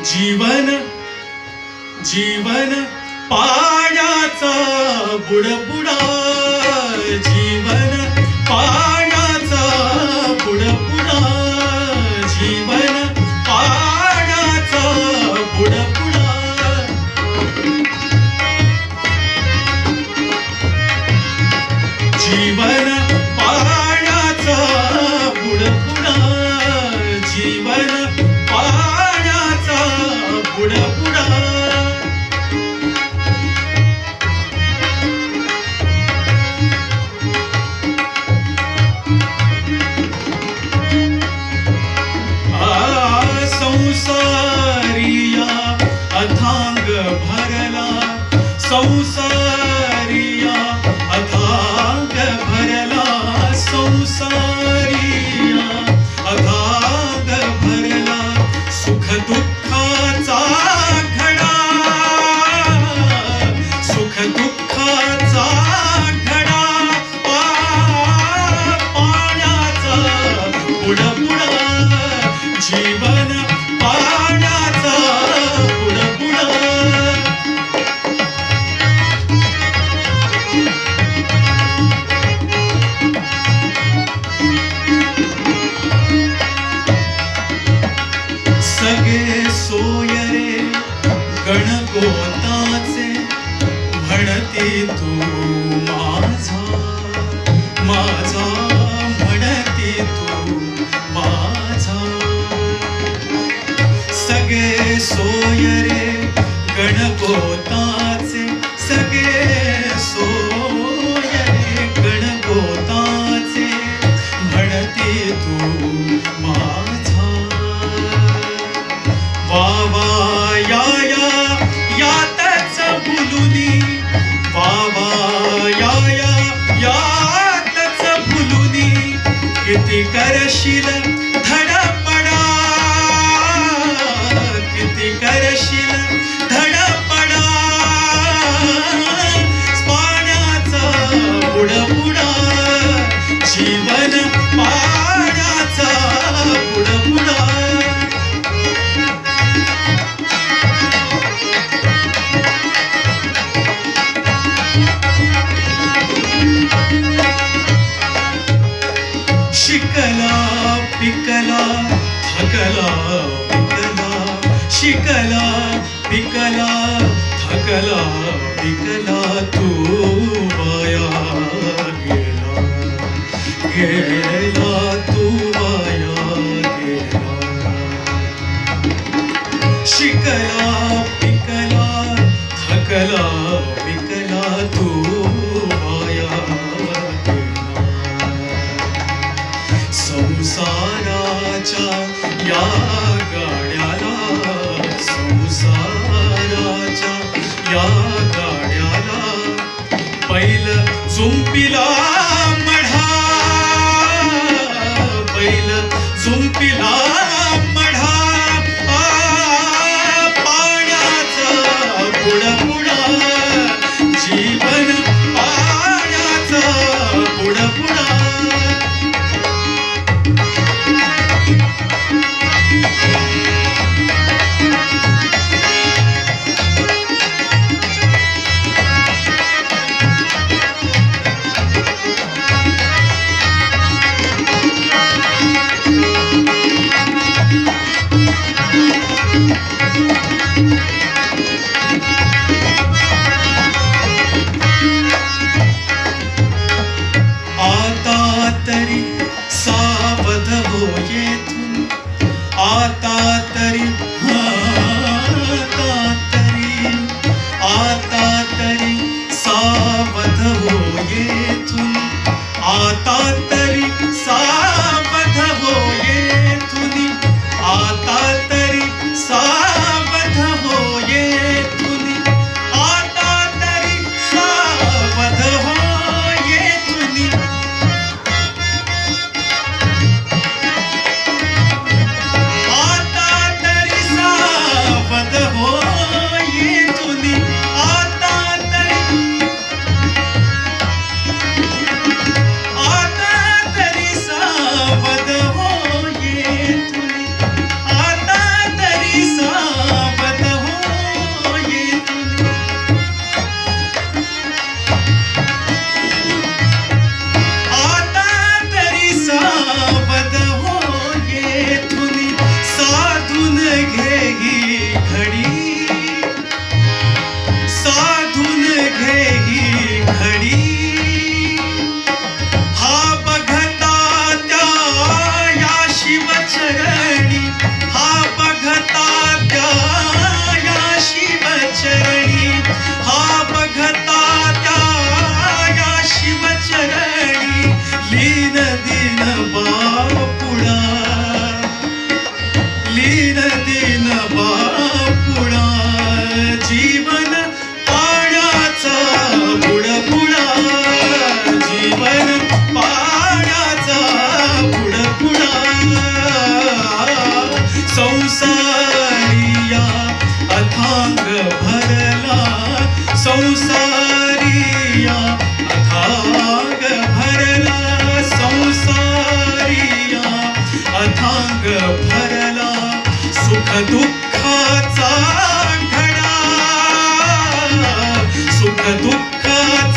जीवन जीवन पाण्याचा बुडबुडा, जीवन पाण्याचा बुडबुडा, जीवन पाण्याचा बुडबुडा. जीवन पाण्याचा बुडबुडा, जीवन पाण्याचा बुडबुडा. संसारिया अथांग भरला, संसारिया अथांग भरला, संसारिया अथांग भरला. सुख दुःखाचा घडा, सुख दुःखाचा घडा, पाण्याचा बुडबुडा, जीवन पाण्याचा बुडबुडा. सगळे सोयरे गणगोताचे, म्हणती तू माझा माझा, म्हणती तू माझा. सगळे सोयरे गणगोताचे, सगळे सोयरे गणगोताचे, म्हणती तू माझा. वा वा या या यातच भुलुनी, वा वा या या यातच भुलुनी, किती करशील धडपडा, किती करशील धडपडा. पाण्याचा बुडबुडा, जीवन पाण्याचा बुडबुडा. शिकला पिकला थकला पिकला, शिकला पिकला थकला पिकला, तू वाया गेला गेला, तू वाया गेला. शिकला पिकला थकला पिकला, तू वाया गेला. संसाराच्या या गाड्याला, संसाराच्या या गाड्याला, बैल जुंपिला मढा, बैल जुंपिला मढा. पाण्याचा बुडबुडा, जीवन पाण्याचा बुडबुडा. आता तरी सावध हो येथून, आता तरी, आता तरी सावध हो येथून, आता तरी सावध हो येथून, आता तरी सावध हो येथून. संसारिया अथांग भरला, संसारिया अथांग भरला, सुख दुःखाचा घडा, सुख दुःखाचा